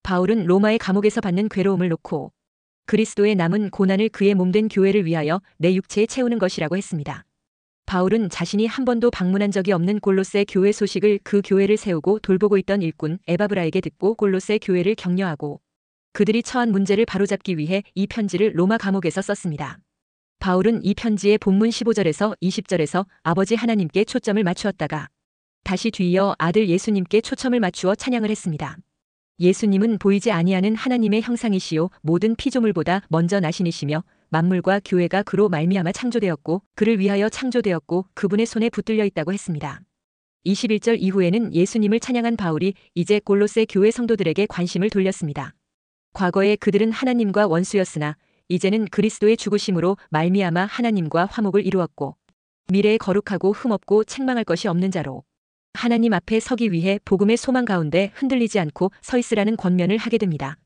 바울은 로마의 감옥에서 받는 괴로움을 놓고 그리스도의 남은 고난을 그의 몸된 교회를 위하여 내 육체에 채우는 것이라고 했습니다. 바울은 자신이 한 번도 방문한 적이 없는 골로새 교회 소식을 그 교회를 세우고 돌보고 있던 일꾼 에바브라에게 듣고 골로새 교회를 격려하고 그들이 처한 문제를 바로잡기 위해 이 편지를 로마 감옥에서 썼습니다. 바울은 이 편지의 본문 15절에서 20절에서 아버지 하나님께 초점을 맞추었다가 다시 뒤이어 아들 예수님께 초점을 맞추어 찬양을 했습니다. 예수님은 보이지 아니하는 하나님의 형상이시요 모든 피조물보다 먼저 나신이시며 만물과 교회가 그로 말미암아 창조되었고 그를 위하여 창조되었고 그분의 손에 붙들려 있다고 했습니다. 21절 이후에는 예수님을 찬양한 바울이 이제 골로새 교회 성도들에게 관심을 돌렸습니다. 과거에 그들은 하나님과 원수였으나 이제는 그리스도의 죽으심으로 말미암아 하나님과 화목을 이루었고 미래에 거룩하고 흠없고 책망할 것이 없는 자로 하나님 앞에 서기 위해 복음의 소망 가운데 흔들리지 않고 서 있으라는 권면을 하게 됩니다.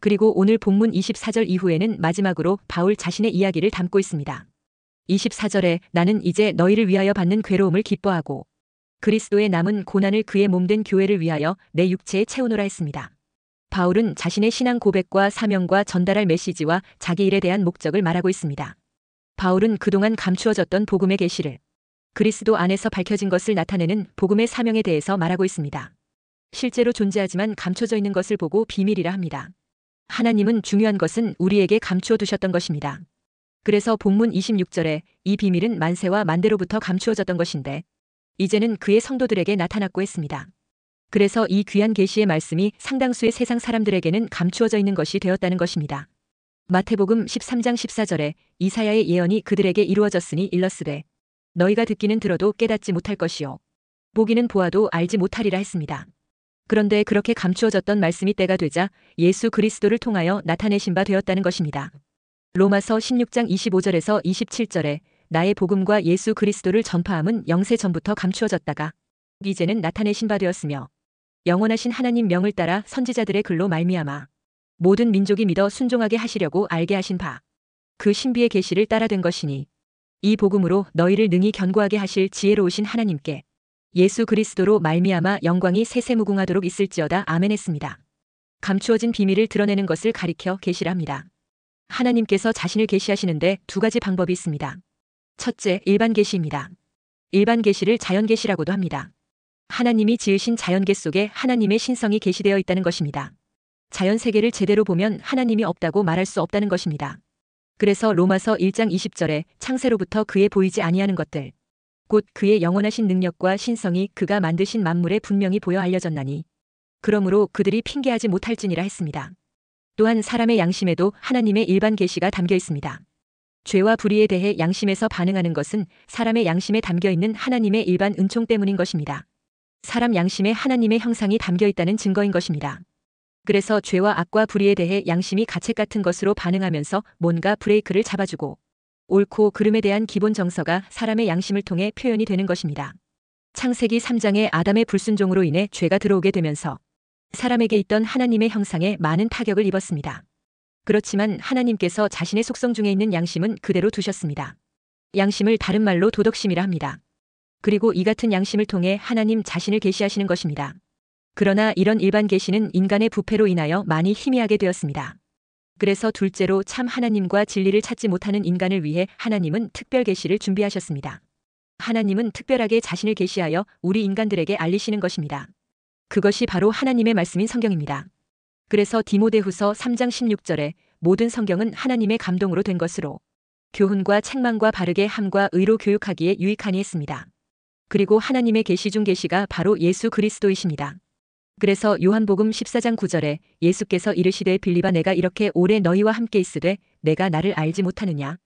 그리고 오늘 본문 24절 이후에는 마지막으로 바울 자신의 이야기를 담고 있습니다. 24절에 나는 이제 너희를 위하여 받는 괴로움을 기뻐하고 그리스도의 남은 고난을 그의 몸된 교회를 위하여 내 육체에 채우노라 했습니다. 바울은 자신의 신앙 고백과 사명과 전달할 메시지와 자기 일에 대한 목적을 말하고 있습니다. 바울은 그동안 감추어졌던 복음의 계시를 그리스도 안에서 밝혀진 것을 나타내는 복음의 사명에 대해서 말하고 있습니다. 실제로 존재하지만 감춰져 있는 것을 보고 비밀이라 합니다. 하나님은 중요한 것은 우리에게 감추어 두셨던 것입니다. 그래서 본문 26절에 이 비밀은 만세와 만대로부터 감추어졌던 것인데 이제는 그의 성도들에게 나타났고 했습니다. 그래서 이 귀한 계시의 말씀이 상당수의 세상 사람들에게는 감추어져 있는 것이 되었다는 것입니다. 마태복음 13장 14절에 이사야의 예언이 그들에게 이루어졌으니 일러스되 너희가 듣기는 들어도 깨닫지 못할 것이요 보기는 보아도 알지 못하리라 했습니다. 그런데 그렇게 감추어졌던 말씀이 때가 되자 예수 그리스도를 통하여 나타내신 바 되었다는 것입니다. 로마서 16장 25절에서 27절에 나의 복음과 예수 그리스도를 전파함은 영세 전부터 감추어졌다가 이제는 나타내신 바 되었으며 영원하신 하나님 명을 따라 선지자들의 글로 말미암아 모든 민족이 믿어 순종하게 하시려고 알게 하신 바 그 신비의 계시를 따라 된 것이니 이 복음으로 너희를 능히 견고하게 하실 지혜로우신 하나님께 예수 그리스도로 말미암아 영광이 세세무궁하도록 있을지어다 아멘 했습니다. 감추어진 비밀을 드러내는 것을 가리켜 계시라 합니다. 하나님께서 자신을 계시하시는데 두 가지 방법이 있습니다. 첫째, 일반 계시입니다. 일반 계시를 자연 계시라고도 합니다. 하나님이 지으신 자연계 속에 하나님의 신성이 계시되어 있다는 것입니다. 자연 세계를 제대로 보면 하나님이 없다고 말할 수 없다는 것입니다. 그래서 로마서 1장 20절에 창세로부터 그의 보이지 아니하는 것들 곧 그의 영원하신 능력과 신성이 그가 만드신 만물에 분명히 보여 알려졌나니 그러므로 그들이 핑계하지 못할지니라 했습니다. 또한 사람의 양심에도 하나님의 일반 계시가 담겨 있습니다. 죄와 불의에 대해 양심에서 반응하는 것은 사람의 양심에 담겨 있는 하나님의 일반 은총 때문인 것입니다. 사람 양심에 하나님의 형상이 담겨 있다는 증거인 것입니다. 그래서 죄와 악과 불의에 대해 양심이 가책 같은 것으로 반응하면서 뭔가 브레이크를 잡아주고 옳고 그름에 대한 기본 정서가 사람의 양심을 통해 표현이 되는 것입니다. 창세기 3장의 아담의 불순종으로 인해 죄가 들어오게 되면서 사람에게 있던 하나님의 형상에 많은 타격을 입었습니다. 그렇지만 하나님께서 자신의 속성 중에 있는 양심은 그대로 두셨습니다. 양심을 다른 말로 도덕심이라 합니다. 그리고 이 같은 양심을 통해 하나님 자신을 계시하시는 것입니다. 그러나 이런 일반 계시는 인간의 부패로 인하여 많이 희미하게 되었습니다. 그래서 둘째로 참 하나님과 진리를 찾지 못하는 인간을 위해 하나님은 특별 계시를 준비하셨습니다. 하나님은 특별하게 자신을 계시하여 우리 인간들에게 알리시는 것입니다. 그것이 바로 하나님의 말씀인 성경입니다. 그래서 디모데후서 3장 16절에 모든 성경은 하나님의 감동으로 된 것으로 교훈과 책망과 바르게 함과 의로 교육하기에 유익하니 했습니다. 그리고 하나님의 계시 중 계시가 바로 예수 그리스도이십니다. 그래서 요한복음 14장 9절에 예수께서 이르시되 빌립아 내가 이렇게 오래 너희와 함께 있으되 내가 나를 알지 못하느냐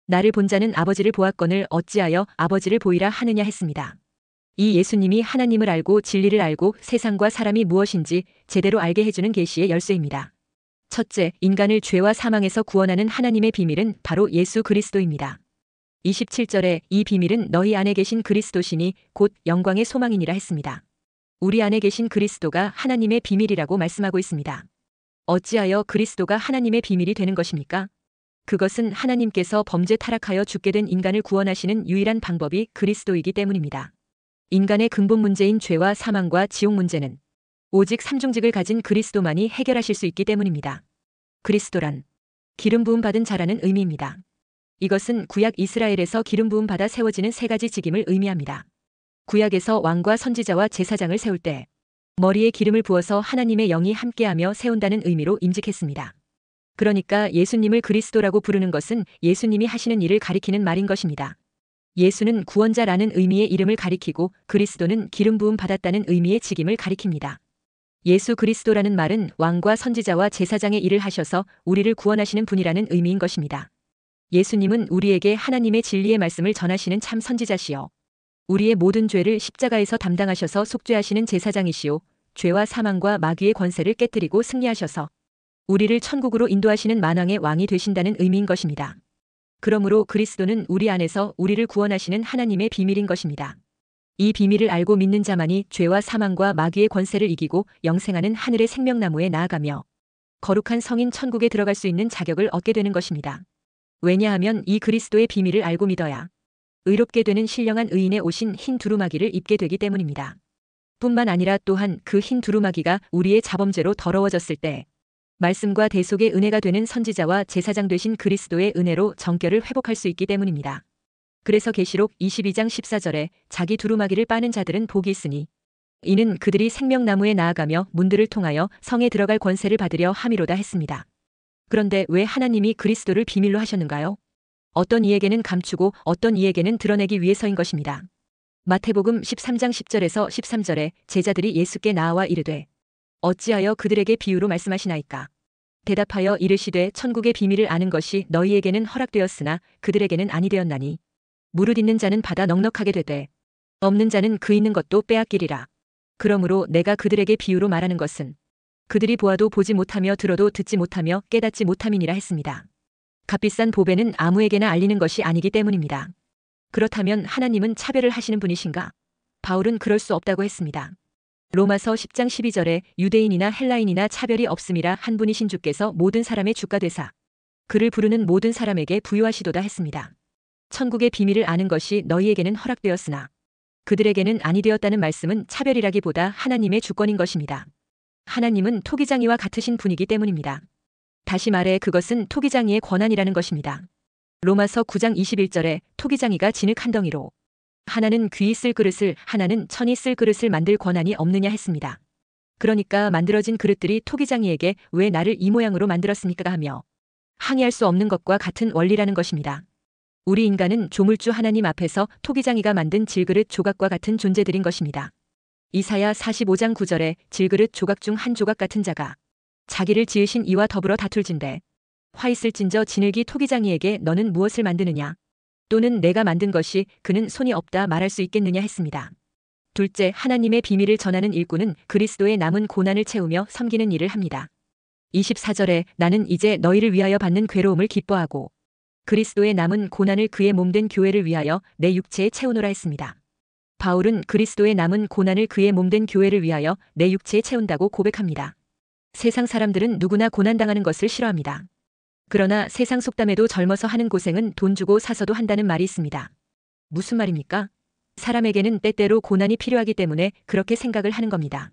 나를 본 자는 아버지를 보았거늘 어찌하여 아버지를 보이라 하느냐 했습니다. 이 예수님이 하나님을 알고 진리를 알고 세상과 사람이 무엇인지 제대로 알게 해주는 계시의 열쇠입니다. 첫째, 인간을 죄와 사망에서 구원하는 하나님의 비밀은 바로 예수 그리스도입니다. 27절에 이 비밀은 너희 안에 계신 그리스도시니 곧 영광의 소망이니라 했습니다. 우리 안에 계신 그리스도가 하나님의 비밀이라고 말씀하고 있습니다. 어찌하여 그리스도가 하나님의 비밀이 되는 것입니까? 그것은 하나님께서 범죄 타락하여 죽게 된 인간을 구원하시는 유일한 방법이 그리스도이기 때문입니다. 인간의 근본 문제인 죄와 사망과 지옥 문제는 오직 삼중직을 가진 그리스도만이 해결하실 수 있기 때문입니다. 그리스도란 기름 부음 받은 자라는 의미입니다. 이것은 구약 이스라엘에서 기름 부음 받아 세워지는 세 가지 직임을 의미합니다. 구약에서 왕과 선지자와 제사장을 세울 때 머리에 기름을 부어서 하나님의 영이 함께하며 세운다는 의미로 임직했습니다. 그러니까 예수님을 그리스도라고 부르는 것은 예수님이 하시는 일을 가리키는 말인 것입니다. 예수는 구원자라는 의미의 이름을 가리키고 그리스도는 기름 부음 받았다는 의미의 직임을 가리킵니다. 예수 그리스도라는 말은 왕과 선지자와 제사장의 일을 하셔서 우리를 구원하시는 분이라는 의미인 것입니다. 예수님은 우리에게 하나님의 진리의 말씀을 전하시는 참 선지자시요. 우리의 모든 죄를 십자가에서 담당하셔서 속죄하시는 제사장이시요. 죄와 사망과 마귀의 권세를 깨뜨리고 승리하셔서 우리를 천국으로 인도하시는 만왕의 왕이 되신다는 의미인 것입니다. 그러므로 그리스도는 우리 안에서 우리를 구원하시는 하나님의 비밀인 것입니다. 이 비밀을 알고 믿는 자만이 죄와 사망과 마귀의 권세를 이기고 영생하는 하늘의 생명나무에 나아가며 거룩한 성인 천국에 들어갈 수 있는 자격을 얻게 되는 것입니다. 왜냐하면 이 그리스도의 비밀을 알고 믿어야 의롭게 되는 신령한 의인의 오신 흰 두루마기를 입게 되기 때문입니다. 뿐만 아니라 또한 그 흰 두루마기가 우리의 자범죄로 더러워졌을 때 말씀과 대속의 은혜가 되는 선지자와 제사장 되신 그리스도의 은혜로 정결을 회복할 수 있기 때문입니다. 그래서 계시록 22장 14절에 자기 두루마기를 빠는 자들은 복이 있으니 이는 그들이 생명나무에 나아가며 문들을 통하여 성에 들어갈 권세를 받으려 함이로다 했습니다. 그런데 왜 하나님이 그리스도를 비밀로 하셨는가요? 어떤 이에게는 감추고 어떤 이에게는 드러내기 위해서인 것입니다. 마태복음 13장 10절에서 13절에 제자들이 예수께 나와 이르되 어찌하여 그들에게 비유로 말씀하시나이까? 대답하여 이르시되 천국의 비밀을 아는 것이 너희에게는 허락되었으나 그들에게는 아니 되었나니 무릇 있는 자는 받아 넉넉하게 되되 없는 자는 그 있는 것도 빼앗기리라. 그러므로 내가 그들에게 비유로 말하는 것은 그들이 보아도 보지 못하며 들어도 듣지 못하며 깨닫지 못함이니라 했습니다. 값비싼 보배는 아무에게나 알리는 것이 아니기 때문입니다. 그렇다면 하나님은 차별을 하시는 분이신가? 바울은 그럴 수 없다고 했습니다. 로마서 10장 12절에 유대인이나 헬라인이나 차별이 없음이라 한 분이신 주께서 모든 사람의 주가 되사 그를 부르는 모든 사람에게 부유하시도다 했습니다. 천국의 비밀을 아는 것이 너희에게는 허락되었으나 그들에게는 아니 되었다는 말씀은 차별이라기보다 하나님의 주권인 것입니다. 하나님은 토기장이와 같으신 분이기 때문입니다. 다시 말해 그것은 토기장이의 권한이라는 것입니다. 로마서 9장 21절에 토기장이가 진흙 한 덩이로 하나는 귀 쓸 그릇을 하나는 천이 쓸 그릇을 만들 권한이 없느냐 했습니다. 그러니까 만들어진 그릇들이 토기장이에게 왜 나를 이 모양으로 만들었습니까 하며 항의할 수 없는 것과 같은 원리라는 것입니다. 우리 인간은 조물주 하나님 앞에서 토기장이가 만든 질그릇 조각과 같은 존재들인 것입니다. 이사야 45장 9절에 질그릇 조각 중 한 조각 같은 자가 자기를 지으신 이와 더불어 다툴진대 화 있을진저 진흙이 토기장이에게 너는 무엇을 만드느냐 또는 내가 만든 것이 그는 손이 없다 말할 수 있겠느냐 했습니다. 둘째, 하나님의 비밀을 전하는 일꾼은 그리스도의 남은 고난을 채우며 섬기는 일을 합니다. 24절에 나는 이제 너희를 위하여 받는 괴로움을 기뻐하고 그리스도의 남은 고난을 그의 몸된 교회를 위하여 내 육체에 채우노라 했습니다. 바울은 그리스도의 남은 고난을 그의 몸된 교회를 위하여 내 육체에 채운다고 고백합니다. 세상 사람들은 누구나 고난당하는 것을 싫어합니다. 그러나 세상 속담에도 젊어서 하는 고생은 돈 주고 사서도 한다는 말이 있습니다. 무슨 말입니까? 사람에게는 때때로 고난이 필요하기 때문에 그렇게 생각을 하는 겁니다.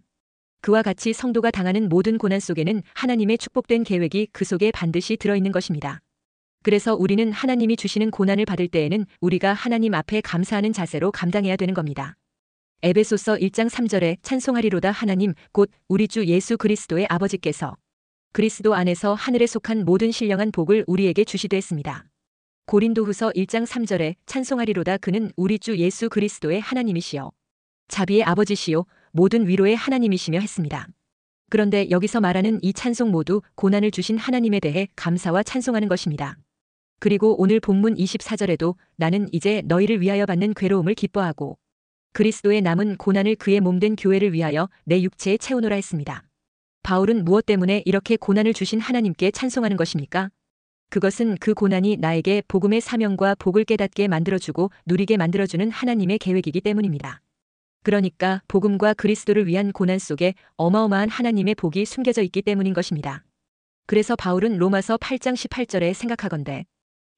그와 같이 성도가 당하는 모든 고난 속에는 하나님의 축복된 계획이 그 속에 반드시 들어있는 것입니다. 그래서 우리는 하나님이 주시는 고난을 받을 때에는 우리가 하나님 앞에 감사하는 자세로 감당해야 되는 겁니다. 에베소서 1장 3절에 찬송하리로다 하나님 곧 우리 주 예수 그리스도의 아버지께서 그리스도 안에서 하늘에 속한 모든 신령한 복을 우리에게 주시되 했습니다. 고린도후서 1장 3절에 찬송하리로다 그는 우리 주 예수 그리스도의 하나님이시요 자비의 아버지시요 모든 위로의 하나님이시며 했습니다. 그런데 여기서 말하는 이 찬송 모두 고난을 주신 하나님에 대해 감사와 찬송하는 것입니다. 그리고 오늘 본문 24절에도 나는 이제 너희를 위하여 받는 괴로움을 기뻐하고 그리스도의 남은 고난을 그의 몸된 교회를 위하여 내 육체에 채우노라 했습니다. 바울은 무엇 때문에 이렇게 고난을 주신 하나님께 찬송하는 것입니까? 그것은 그 고난이 나에게 복음의 사명과 복을 깨닫게 만들어주고 누리게 만들어주는 하나님의 계획이기 때문입니다. 그러니까 복음과 그리스도를 위한 고난 속에 어마어마한 하나님의 복이 숨겨져 있기 때문인 것입니다. 그래서 바울은 로마서 8장 18절에 생각하건대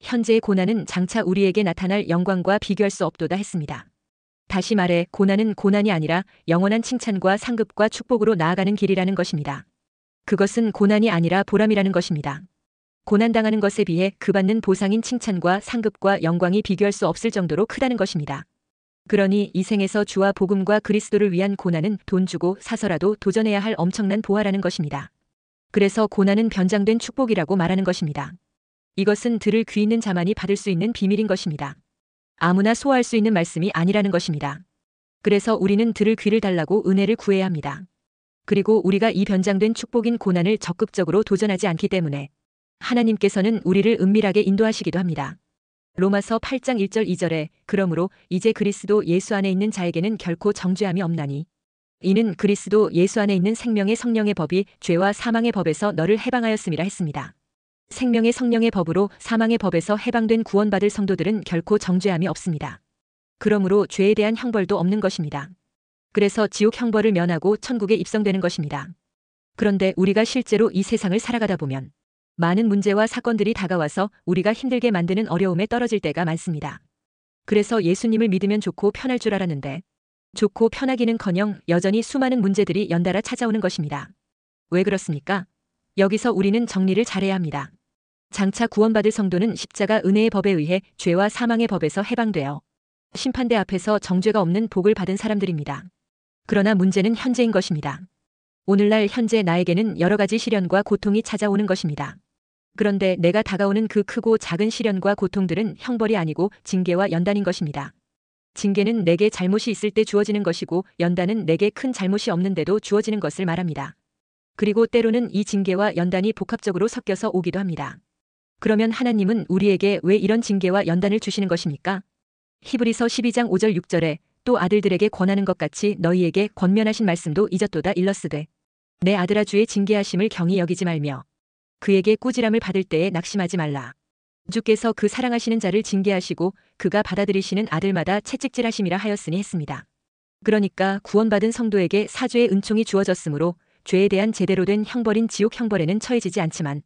현재의 고난은 장차 우리에게 나타날 영광과 비교할 수 없도다 했습니다. 다시 말해 고난은 고난이 아니라 영원한 칭찬과 상급과 축복으로 나아가는 길이라는 것입니다. 그것은 고난이 아니라 보람이라는 것입니다. 고난당하는 것에 비해 그 받는 보상인 칭찬과 상급과 영광이 비교할 수 없을 정도로 크다는 것입니다. 그러니 이 생에서 주와 복음과 그리스도를 위한 고난은 돈 주고 사서라도 도전해야 할 엄청난 보화라는 것입니다. 그래서 고난은 변장된 축복이라고 말하는 것입니다. 이것은 들을 귀 있는 자만이 받을 수 있는 비밀인 것입니다. 아무나 소화할 수 있는 말씀이 아니라는 것입니다. 그래서 우리는 들을 귀를 달라고 은혜를 구해야 합니다. 그리고 우리가 이 변장된 축복인 고난을 적극적으로 도전하지 않기 때문에 하나님께서는 우리를 은밀하게 인도하시기도 합니다. 로마서 8장 1절 2절에 그러므로 이제 그리스도 예수 안에 있는 자에게는 결코 정죄함이 없나니 이는 그리스도 예수 안에 있는 생명의 성령의 법이 죄와 사망의 법에서 너를 해방하였음이라 했습니다. 생명의 성령의 법으로 사망의 법에서 해방된 구원받을 성도들은 결코 정죄함이 없습니다. 그러므로 죄에 대한 형벌도 없는 것입니다. 그래서 지옥 형벌을 면하고 천국에 입성되는 것입니다. 그런데 우리가 실제로 이 세상을 살아가다 보면 많은 문제와 사건들이 다가와서 우리가 힘들게 만드는 어려움에 떨어질 때가 많습니다. 그래서 예수님을 믿으면 좋고 편할 줄 알았는데 좋고 편하기는커녕 여전히 수많은 문제들이 연달아 찾아오는 것입니다. 왜 그렇습니까? 여기서 우리는 정리를 잘해야 합니다. 장차 구원받을 성도는 십자가 은혜의 법에 의해 죄와 사망의 법에서 해방되어 심판대 앞에서 정죄가 없는 복을 받은 사람들입니다. 그러나 문제는 현재인 것입니다. 오늘날 현재 나에게는 여러 가지 시련과 고통이 찾아오는 것입니다. 그런데 내가 다가오는 그 크고 작은 시련과 고통들은 형벌이 아니고 징계와 연단인 것입니다. 징계는 내게 잘못이 있을 때 주어지는 것이고 연단은 내게 큰 잘못이 없는데도 주어지는 것을 말합니다. 그리고 때로는 이 징계와 연단이 복합적으로 섞여서 오기도 합니다. 그러면 하나님은 우리에게 왜 이런 징계와 연단을 주시는 것입니까? 히브리서 12장 5절 6절에 또 아들들에게 권하는 것 같이 너희에게 권면하신 말씀도 잊었도다 일러스되 내 아들아 주의 징계하심을 경히 여기지 말며 그에게 꾸지람을 받을 때에 낙심하지 말라. 주께서 그 사랑하시는 자를 징계하시고 그가 받아들이시는 아들마다 채찍질하심이라 하였으니 했습니다. 그러니까 구원받은 성도에게 사죄의 은총이 주어졌으므로 죄에 대한 제대로 된 형벌인 지옥 형벌에는 처해지지 않지만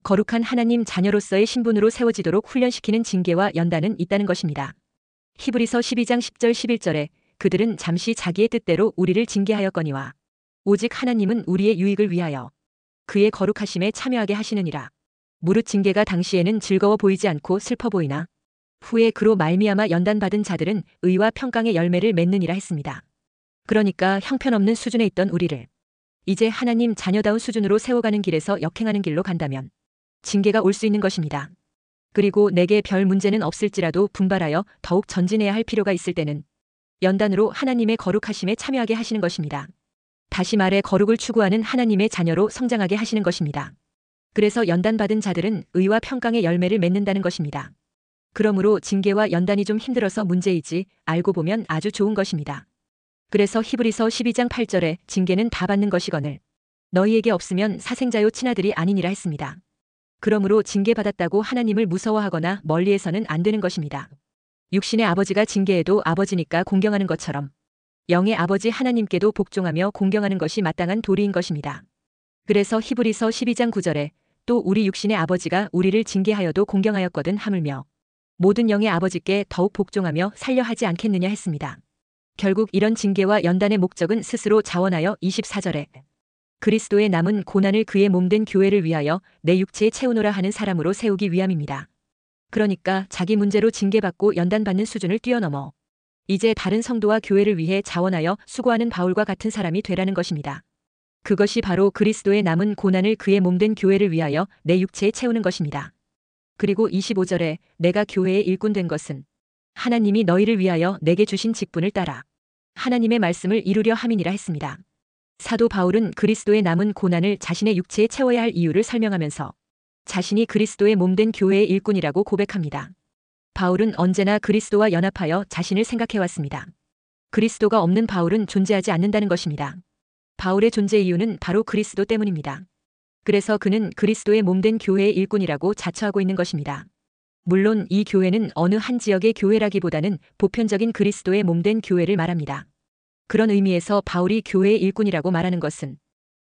거룩한 하나님 자녀로서의 신분으로 세워지도록 훈련시키는 징계와 연단은 있다는 것입니다. 히브리서 12장 10절 11절에 그들은 잠시 자기의 뜻대로 우리를 징계하였거니와 오직 하나님은 우리의 유익을 위하여 그의 거룩하심에 참여하게 하시느니라. 무릇 징계가 당시에는 즐거워 보이지 않고 슬퍼 보이나 후에 그로 말미암아 연단받은 자들은 의와 평강의 열매를 맺느니라 했습니다. 그러니까 형편없는 수준에 있던 우리를 이제 하나님 자녀다운 수준으로 세워가는 길에서 역행하는 길로 간다면 징계가 올 수 있는 것입니다. 그리고 내게 별 문제는 없을지라도 분발하여 더욱 전진해야 할 필요가 있을 때는 연단으로 하나님의 거룩하심에 참여하게 하시는 것입니다. 다시 말해 거룩을 추구하는 하나님의 자녀로 성장하게 하시는 것입니다. 그래서 연단받은 자들은 의와 평강의 열매를 맺는다는 것입니다. 그러므로 징계와 연단이 좀 힘들어서 문제이지 알고 보면 아주 좋은 것입니다. 그래서 히브리서 12장 8절에 징계는 다 받는 것이거늘 너희에게 없으면 사생자요 친아들이 아니니라 했습니다. 그러므로 징계받았다고 하나님을 무서워하거나 멀리해서는 안 되는 것입니다. 육신의 아버지가 징계해도 아버지니까 공경하는 것처럼 영의 아버지 하나님께도 복종하며 공경하는 것이 마땅한 도리인 것입니다. 그래서 히브리서 12장 9절에 또 우리 육신의 아버지가 우리를 징계하여도 공경하였거든 하물며 모든 영의 아버지께 더욱 복종하며 살려 하지 않겠느냐 했습니다. 결국 이런 징계와 연단의 목적은 스스로 자원하여 24절에 그리스도의 남은 고난을 그의 몸된 교회를 위하여 내 육체에 채우노라 하는 사람으로 세우기 위함입니다. 그러니까 자기 문제로 징계받고 연단받는 수준을 뛰어넘어 이제 다른 성도와 교회를 위해 자원하여 수고하는 바울과 같은 사람이 되라는 것입니다. 그것이 바로 그리스도의 남은 고난을 그의 몸된 교회를 위하여 내 육체에 채우는 것입니다. 그리고 25절에 내가 교회의 일꾼 된 것은 하나님이 너희를 위하여 내게 주신 직분을 따라 하나님의 말씀을 이루려 함이니라 했습니다. 사도 바울은 그리스도의 남은 고난을 자신의 육체에 채워야 할 이유를 설명하면서 자신이 그리스도의 몸된 교회의 일꾼이라고 고백합니다. 바울은 언제나 그리스도와 연합하여 자신을 생각해왔습니다. 그리스도가 없는 바울은 존재하지 않는다는 것입니다. 바울의 존재 이유는 바로 그리스도 때문입니다. 그래서 그는 그리스도의 몸된 교회의 일꾼이라고 자처하고 있는 것입니다. 물론 이 교회는 어느 한 지역의 교회라기보다는 보편적인 그리스도의 몸된 교회를 말합니다. 그런 의미에서 바울이 교회의 일꾼이라고 말하는 것은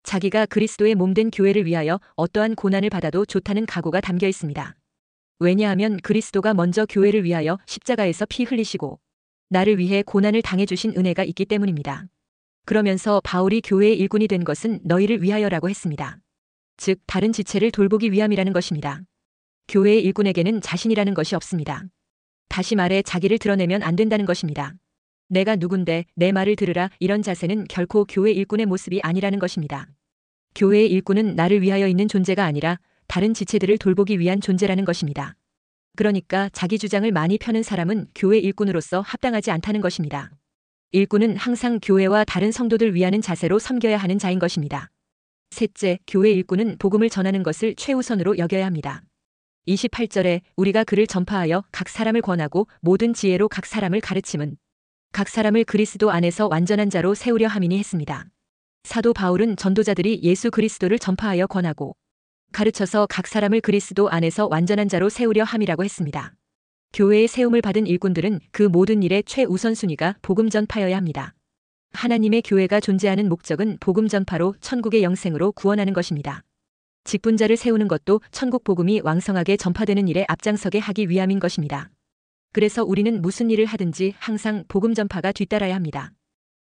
자기가 그리스도의 몸된 교회를 위하여 어떠한 고난을 받아도 좋다는 각오가 담겨 있습니다. 왜냐하면 그리스도가 먼저 교회를 위하여 십자가에서 피 흘리시고 나를 위해 고난을 당해주신 은혜가 있기 때문입니다. 그러면서 바울이 교회의 일꾼이 된 것은 너희를 위하여라고 했습니다. 즉 다른 지체를 돌보기 위함이라는 것입니다. 교회의 일꾼에게는 자신이라는 것이 없습니다. 다시 말해 자기를 드러내면 안 된다는 것입니다. 내가 누군데 내 말을 들으라, 이런 자세는 결코 교회 일꾼의 모습이 아니라는 것입니다. 교회의 일꾼은 나를 위하여 있는 존재가 아니라 다른 지체들을 돌보기 위한 존재라는 것입니다. 그러니까 자기 주장을 많이 펴는 사람은 교회 일꾼으로서 합당하지 않다는 것입니다. 일꾼은 항상 교회와 다른 성도들 위하는 자세로 섬겨야 하는 자인 것입니다. 셋째, 교회 일꾼은 복음을 전하는 것을 최우선으로 여겨야 합니다. 28절에 우리가 그를 전파하여 각 사람을 권하고 모든 지혜로 각 사람을 가르침은 각 사람을 그리스도 안에서 완전한 자로 세우려 함이니 했습니다. 사도 바울은 전도자들이 예수 그리스도를 전파하여 권하고 가르쳐서 각 사람을 그리스도 안에서 완전한 자로 세우려 함이라고 했습니다. 교회의 세움을 받은 일꾼들은 그 모든 일의 최우선순위가 복음 전파여야 합니다. 하나님의 교회가 존재하는 목적은 복음 전파로 천국의 영생으로 구원하는 것입니다. 직분자를 세우는 것도 천국 복음이 왕성하게 전파되는 일에 앞장서게 하기 위함인 것입니다. 그래서 우리는 무슨 일을 하든지 항상 복음 전파가 뒤따라야 합니다.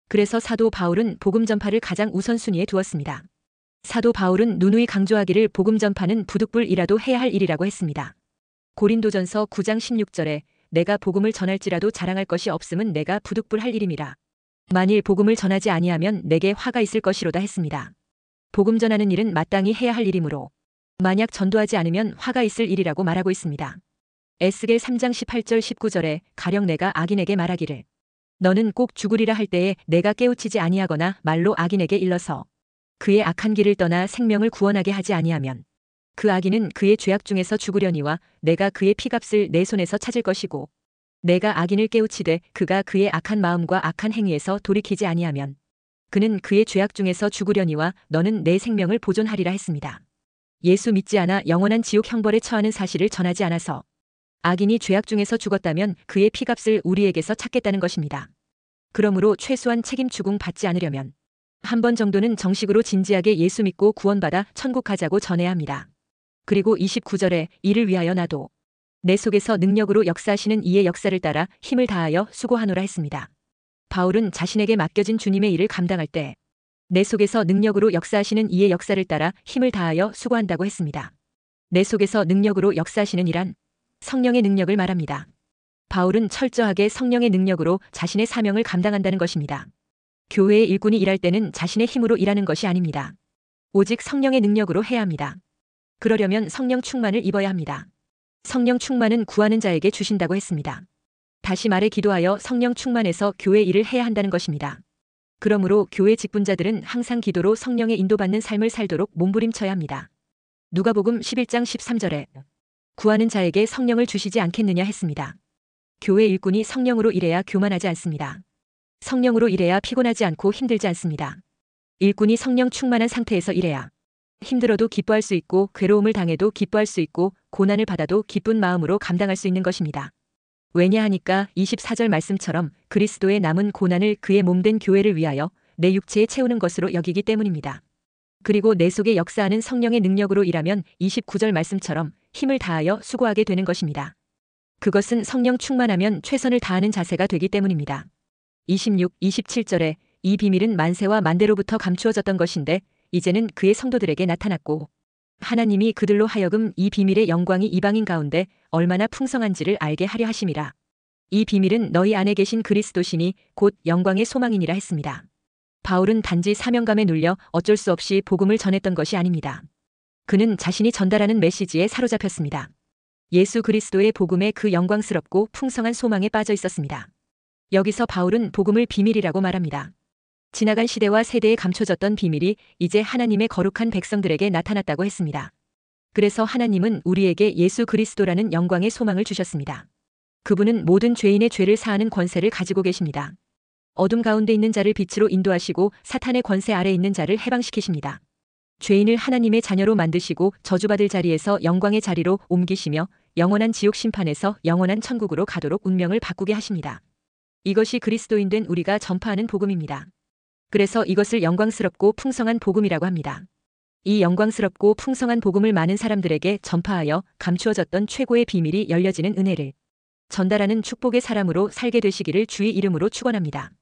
그래서 사도 바울은 복음 전파를 가장 우선순위에 두었습니다. 사도 바울은 누누이 강조하기를 복음 전파는 부득불이라도 해야 할 일이라고 했습니다. 고린도전서 9장 16절에 내가 복음을 전할지라도 자랑할 것이 없음은 내가 부득불할 일임이라. 만일 복음을 전하지 아니하면 내게 화가 있을 것이로다 했습니다. 복음 전하는 일은 마땅히 해야 할 일이므로 만약 전도하지 않으면 화가 있을 일이라고 말하고 있습니다. 에스겔 3장 18절 19절에 가령 내가 악인에게 말하기를 너는 꼭 죽으리라 할 때에 내가 깨우치지 아니하거나 말로 악인에게 일러서 그의 악한 길을 떠나 생명을 구원하게 하지 아니하면 그 악인은 그의 죄악 중에서 죽으려니와 내가 그의 피값을 내 손에서 찾을 것이고 내가 악인을 깨우치되 그가 그의 악한 마음과 악한 행위에서 돌이키지 아니하면 그는 그의 죄악 중에서 죽으려니와 너는 내 생명을 보존하리라 했습니다. 예수 믿지 않아 영원한 지옥 형벌에 처하는 사실을 전하지 않아서 악인이 죄악 중에서 죽었다면 그의 피값을 우리에게서 찾겠다는 것입니다. 그러므로 최소한 책임 추궁 받지 않으려면 한 번 정도는 정식으로 진지하게 예수 믿고 구원받아 천국 가자고 전해야 합니다. 그리고 29절에 이를 위하여 나도 내 속에서 능력으로 역사하시는 이의 역사를 따라 힘을 다하여 수고하노라 했습니다. 바울은 자신에게 맡겨진 주님의 일을 감당할 때 내 속에서 능력으로 역사하시는 이의 역사를 따라 힘을 다하여 수고한다고 했습니다. 내 속에서 능력으로 역사하시는 이란 성령의 능력을 말합니다. 바울은 철저하게 성령의 능력으로 자신의 사명을 감당한다는 것입니다. 교회의 일꾼이 일할 때는 자신의 힘으로 일하는 것이 아닙니다. 오직 성령의 능력으로 해야 합니다. 그러려면 성령 충만을 입어야 합니다. 성령 충만은 구하는 자에게 주신다고 했습니다. 다시 말해 기도하여 성령 충만해서 교회 일을 해야 한다는 것입니다. 그러므로 교회 직분자들은 항상 기도로 성령의 인도받는 삶을 살도록 몸부림쳐야 합니다. 누가복음 11장 13절에 구하는 자에게 성령을 주시지 않겠느냐 했습니다. 교회 일꾼이 성령으로 일해야 교만하지 않습니다. 성령으로 일해야 피곤하지 않고 힘들지 않습니다. 일꾼이 성령 충만한 상태에서 일해야 힘들어도 기뻐할 수 있고 괴로움을 당해도 기뻐할 수 있고 고난을 받아도 기쁜 마음으로 감당할 수 있는 것입니다. 왜냐하니까 24절 말씀처럼 그리스도의 남은 고난을 그의 몸된 교회를 위하여 내 육체에 채우는 것으로 여기기 때문입니다. 그리고 내 속에 역사하는 성령의 능력으로 일하면 29절 말씀처럼 힘을 다하여 수고하게 되는 것입니다. 그것은 성령 충만하면 최선을 다하는 자세가 되기 때문입니다. 26, 27절에 이 비밀은 만세와 만대로부터 감추어졌던 것인데 이제는 그의 성도들에게 나타났고 하나님이 그들로 하여금 이 비밀의 영광이 이방인 가운데 얼마나 풍성한지를 알게 하려 하심이라. 이 비밀은 너희 안에 계신 그리스도시니 곧 영광의 소망이니라 했습니다. 바울은 단지 사명감에 눌려 어쩔 수 없이 복음을 전했던 것이 아닙니다. 그는 자신이 전달하는 메시지에 사로잡혔습니다. 예수 그리스도의 복음에 그 영광스럽고 풍성한 소망에 빠져 있었습니다. 여기서 바울은 복음을 비밀이라고 말합니다. 지나간 시대와 세대에 감춰졌던 비밀이 이제 하나님의 거룩한 백성들에게 나타났다고 했습니다. 그래서 하나님은 우리에게 예수 그리스도라는 영광의 소망을 주셨습니다. 그분은 모든 죄인의 죄를 사하는 권세를 가지고 계십니다. 어둠 가운데 있는 자를 빛으로 인도하시고 사탄의 권세 아래 있는 자를 해방시키십니다. 죄인을 하나님의 자녀로 만드시고 저주받을 자리에서 영광의 자리로 옮기시며 영원한 지옥 심판에서 영원한 천국으로 가도록 운명을 바꾸게 하십니다. 이것이 그리스도인 된 우리가 전파하는 복음입니다. 그래서 이것을 영광스럽고 풍성한 복음이라고 합니다. 이 영광스럽고 풍성한 복음을 많은 사람들에게 전파하여 감추어졌던 최고의 비밀이 열려지는 은혜를 전달하는 축복의 사람으로 살게 되시기를 주의 이름으로 축원합니다.